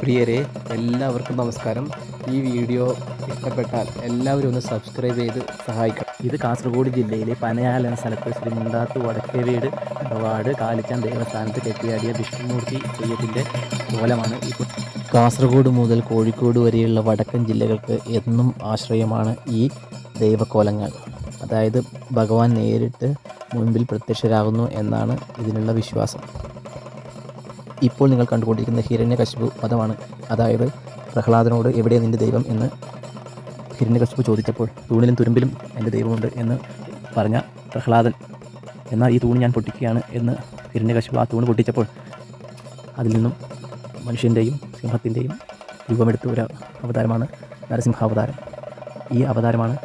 പ്രിയരെ എല്ലാവർക്കും നമസ്കാരം. ഈ വീഡിയോ ഇഷ്ടപ്പെട്ടാൽ എല്ലാവരും ഒന്ന് സബ്സ്ക്രൈബ് ചെയ്ത് സഹായിക്കണം. ഇത് കാസർഗോഡ് ജില്ലയിലെ പനയാൽ എന്ന സ്ഥലത്ത് ശ്രീ മുണ്ടാത്ത് വടക്കേവീട് ഇടവാട് കാലിച്ചാൻ ദേവസ്ഥാനത്ത് കെട്ടിയാടിയ വിഷ്ണുമൂർത്തി തെയ്യത്തിൻ്റെ കോലമാണ് ഇപ്പോൾ. കാസർഗോഡ് മുതൽ കോഴിക്കോട് വരെയുള്ള വടക്കൻ ജില്ലകൾക്ക് എന്നും ആശ്രയമാണ് ഈ ദൈവക്കോലങ്ങൾ. അതായത് ഭഗവാൻ നേരിട്ട് മുൻപിൽ പ്രത്യക്ഷരാകുന്നു എന്നാണ് ഇതിനുള്ള വിശ്വാസം. ഇപ്പോൾ നിങ്ങൾ കണ്ടുകൊണ്ടിരിക്കുന്ന ഹിരണ്യകശിപു വധമാണ്. അതായത് പ്രഹ്ലാദനോട് എവിടെ നിൻ്റെ ദൈവം എന്ന് ഹിരണ്യകശിപു ചോദിച്ചപ്പോൾ തൂണിലും തുരുമ്പിലും എൻ്റെ ദൈവമുണ്ട് എന്ന് പറഞ്ഞ പ്രഹ്ലാദൻ, എന്നാൽ ഈ തൂണ് ഞാൻ പൊട്ടിക്കുകയാണ് എന്ന് ഹിരണ്യകശിപു ആ തൂണ് പൊട്ടിച്ചപ്പോൾ അതിൽ നിന്നും മനുഷ്യൻ്റെയും സിംഹത്തിൻ്റെയും രൂപമെടുത്ത ഒരു അവതാരമാണ് നരസിംഹാവതാരം. ഈ അവതാരമാണ്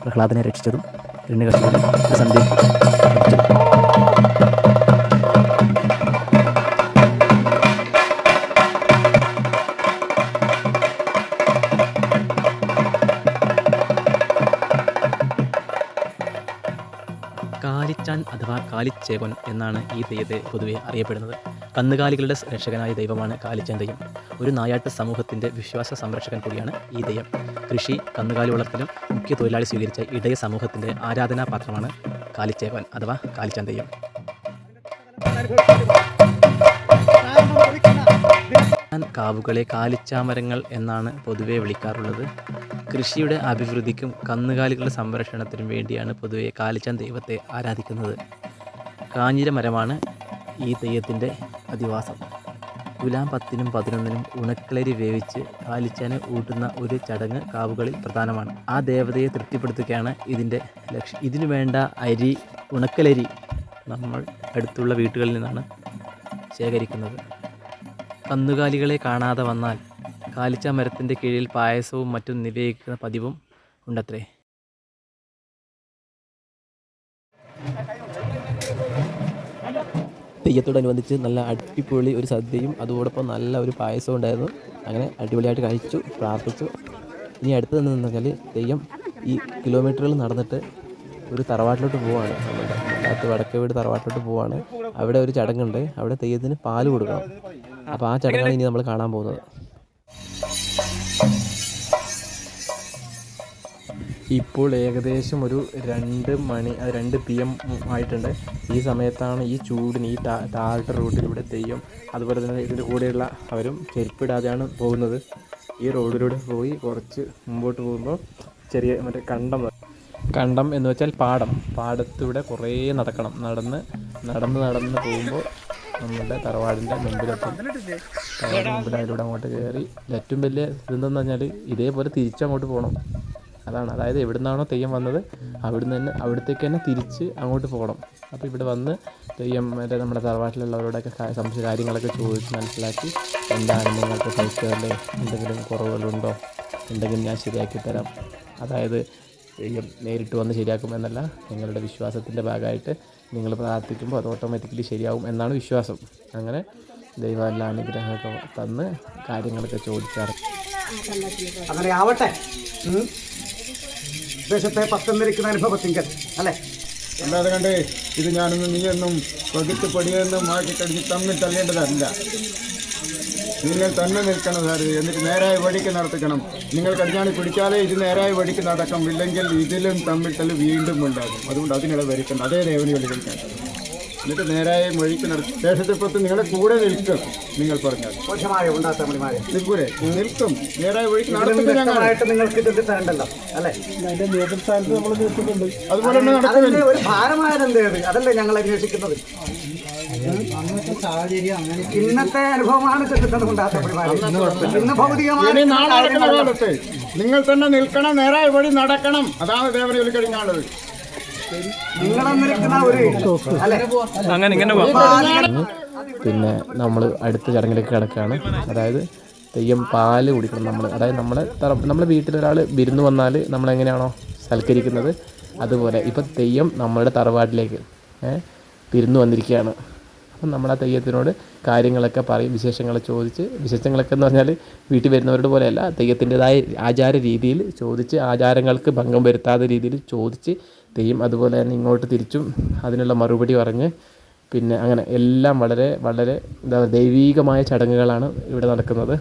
പ്രഹ്ലാദനെ രക്ഷിച്ചതും ഹിരണ്യകശിപുവിനെ സന്ധ്യ കാലിച്ചാൻ അഥവാ കാലിച്ചേവൻ എന്നാണ് ഈ തെയ്യത്തെ പൊതുവെ അറിയപ്പെടുന്നത്. കന്നുകാലികളുടെ രക്ഷകനായ ദൈവമാണ് കാലിച്ചാൻ തെയ്യം. ഒരു നായാട്ട് സമൂഹത്തിൻ്റെ വിശ്വാസ സംരക്ഷകൻ കൂടിയാണ് ഈ തെയ്യം. കൃഷി, കന്നുകാലി വളർത്തലും മുഖ്യ തൊഴിലാളി സ്വീകരിച്ച ഇടയ സമൂഹത്തിൻ്റെ ആരാധനാപാത്രമാണ് കാലിച്ചേവൻ അഥവാ കാലിച്ചാൻ തെയ്യം. കാവുകളെ കാലിച്ചാമരങ്ങൾ എന്നാണ് പൊതുവെ വിളിക്കാറുള്ളത്. കൃഷിയുടെ അഭിവൃദ്ധിക്കും കന്നുകാലികളുടെ സംരക്ഷണത്തിനും വേണ്ടിയാണ് പൊതുവെ കാലിച്ചാൻ ദൈവത്തെ ആരാധിക്കുന്നത്. കാഞ്ഞിര മരമാണ് ഈ തെയ്യത്തിൻ്റെ അധിവാസം. തുലാം 10-നും 11-നും ഉണക്കളരി വേവിച്ച് കാലിച്ചാനെ ഊട്ടുന്ന ഒരു ചടങ്ങ് കാവുകളിൽ പ്രധാനമാണ്. ആ ദേവതയെ തൃപ്തിപ്പെടുത്തുകയാണ് ഇതിൻ്റെ ലക്ഷ്യം. ഇതിനു വേണ്ട അരി, ഉണക്കലരി നമ്മൾ അടുത്തുള്ള വീട്ടുകളിൽ നിന്നാണ് ശേഖരിക്കുന്നത്. കന്നുകാലികളെ കാണാതെ വന്നാൽ കാലിച്ചാ മരത്തിൻ്റെ കീഴിൽ പായസവും മറ്റും നിവേദിക്കുന്ന പതിവും ഉണ്ടത്രേ. തെയ്യത്തോടനുബന്ധിച്ച് നല്ല അടിപൊളി ഒരു സദ്യയും അതോടൊപ്പം നല്ല ഒരു പായസവും ഉണ്ടായിരുന്നു. അങ്ങനെ അടിപൊളിയായിട്ട് കഴിച്ചു, പ്രാർത്ഥിച്ചു. ഇനി അടുത്ത് നിന്ന് പറഞ്ഞാൽ തെയ്യം ഈ കിലോമീറ്ററുകൾ നടന്നിട്ട് ഒരു തറവാട്ടിലോട്ട് പോവുകയാണ്. നമ്മുടെ മുണ്ടാത്ത് വടക്കേവീട് തറവാട്ടിലോട്ട് പോവുകയാണ്. അവിടെ ഒരു ചടങ്ങുണ്ട്. അവിടെ തെയ്യത്തിന് പാല് കൊടുക്കണം. അപ്പോൾ ആ ചടങ്ങാണ് ഇനി നമ്മൾ കാണാൻ പോകുന്നത്. ഇപ്പോൾ ഏകദേശം ഒരു 2 PM ആയിട്ടുണ്ട്. ഈ സമയത്താണ് ഈ ചൂടിന് ഈ താഴ്ത്ത റോഡിലൂടെ തെയ്യം അതുപോലെ തന്നെ ഇതിൻ്റെ കൂടെയുള്ള അവരും ചെരുപ്പിടാതെയാണ് പോകുന്നത്. ഈ റോഡിലൂടെ പോയി കുറച്ച് മുമ്പോട്ട് പോകുമ്പോൾ ചെറിയ മറ്റേ കണ്ടം എന്ന് വെച്ചാൽ പാടത്തൂടെ കുറേ നടന്ന് പോകുമ്പോൾ നമ്മുടെ തറവാടിൻ്റെ മുമ്പിലെത്തും. അതിലൂടെ അങ്ങോട്ട് കയറി ഏറ്റവും വലിയ ഇതെന്തെന്ന് പറഞ്ഞാൽ ഇതേപോലെ തിരിച്ചങ്ങോട്ട് പോകണം. അതായത് എവിടെ നിന്നാണോ തെയ്യം വന്നത് അവിടത്തേക്ക് തന്നെ തിരിച്ച് അങ്ങോട്ട് പോകണം. അപ്പോൾ ഇവിടെ വന്ന് തെയ്യം നമ്മുടെ തറവാട്ടിലുള്ളവരോടൊക്കെ കാര്യങ്ങളൊക്കെ ചോദിച്ച് മനസ്സിലാക്കി എന്താണ് നിങ്ങൾക്ക് സംശയമല്ലേ, എന്തെങ്കിലും കുറവുകളുണ്ടോ, ഉണ്ടെങ്കിൽ ഞാൻ ശരിയാക്കി തരാം. അതായത് തെയ്യം നേരിട്ട് വന്ന് ശരിയാക്കും എന്നല്ല, നിങ്ങളുടെ വിശ്വാസത്തിൻ്റെ ഭാഗമായിട്ട് നിങ്ങൾ പ്രാർത്ഥിക്കുമ്പോൾ അത് ഓട്ടോമാറ്റിക്കലി ശരിയാവും എന്നാണ് വിശ്വാസം. അങ്ങനെ ദൈവം എല്ലാ അനുഗ്രഹമൊക്കെ തന്ന് കാര്യങ്ങളൊക്കെ ചോദിച്ചാറ്. അങ്ങനെ ആവട്ടെ. ദേശത്തെ പത്തെന്നിരിക്കുന്ന അനുഭവത്തിങ്കൽ അല്ലേ, അല്ലാതെ കണ്ടേ ഇത് ഞാനൊന്നും നീയൊന്നും പകുത്ത് പടിയൊന്നും ആക്കി കഴിഞ്ഞ് തമ്മിൽ തല്ലേണ്ടതല്ല. നിങ്ങൾ തന്നെ നിൽക്കണം സാർ. എന്നിട്ട് നേരായ വഴിക്ക് നടത്തിക്കണം. നിങ്ങൾ കടിഞ്ഞാണി പിടിച്ചാലേ ഇത് നേരായ വഴിക്ക് നടക്കും. ഇല്ലെങ്കിൽ ഇതിലും തമ്മിൽ തല്ല് വീണ്ടും ഉണ്ടാകും. അതുകൊണ്ട് അതിനിടെ വരിക്കണം. അതേ ദേവന് കളിക്കാൻ. എന്നിട്ട് നേരായ വഴിക്ക് നടത്തി ദേശത്തെപ്പുറത്ത് നിങ്ങളെ കൂടെ നിൽക്കും. നിങ്ങൾ പറഞ്ഞാൽ നിൽക്കൂലേ? നിൽക്കും. നേരായ വഴിക്ക് നടത്തുന്നത് നിങ്ങൾക്ക് ഇത് തരണ്ടല്ലോ അല്ലേ. നേതൃസ്ഥാനത്ത് നമ്മൾ നിൽക്കുന്നുണ്ട്. അതുപോലെ തന്നെ നടക്കുന്നുണ്ട്. ഒരു ഭാരമായതെന്തേത് അതല്ലേ ഞങ്ങൾ അന്വേഷിക്കുന്നത്. ഇന്നത്തെ അനുഭവമാണ് കിട്ടുന്നത് ഇന്ന് ഭൗതികമായി കാലത്ത് നിങ്ങൾ തന്നെ നിൽക്കണം, നേരായ വഴി നടക്കണം. അതാണ് ദേവനെ വിളിക്കഴിഞ്ഞാണത്. പിന്നെ നമ്മൾ അടുത്ത ചടങ്ങിലേക്ക് കിടക്കുകയാണ്. അതായത് തെയ്യം പാല് കുടിക്കണം. അതായത് നമ്മളെ വീട്ടിലൊരാൾ വിരുന്ന് വന്നാൽ നമ്മളെങ്ങനെയാണോ സൽക്കരിക്കുന്നത് അതുപോലെ ഇപ്പം തെയ്യം നമ്മളുടെ തറവാട്ടിലേക്ക് വിരുന്ന് വന്നിരിക്കുകയാണ്. അപ്പം നമ്മൾ ആ തെയ്യത്തിനോട് കാര്യങ്ങളൊക്കെ പറയും, വിശേഷങ്ങൾ ചോദിച്ച്, വിശേഷങ്ങളൊക്കെ എന്ന് പറഞ്ഞാൽ വീട്ടിൽ വരുന്നവരുടെ പോലെയല്ല, തെയ്യത്തിൻ്റെതായ ആചാര രീതിയിൽ ചോദിച്ച്, ആചാരങ്ങൾക്ക് ഭംഗം വരുത്താത്ത രീതിയിൽ ചോദിച്ച് തെയ്യം അതുപോലെ തന്നെ ഇങ്ങോട്ട് തിരിച്ചും അതിനുള്ള മറുപടി പറഞ്ഞ് പിന്നെ അങ്ങനെ എല്ലാം വളരെ വളരെ എന്താ ദൈവീകമായ ചടങ്ങുകളാണ് ഇവിടെ നടക്കുന്നത്.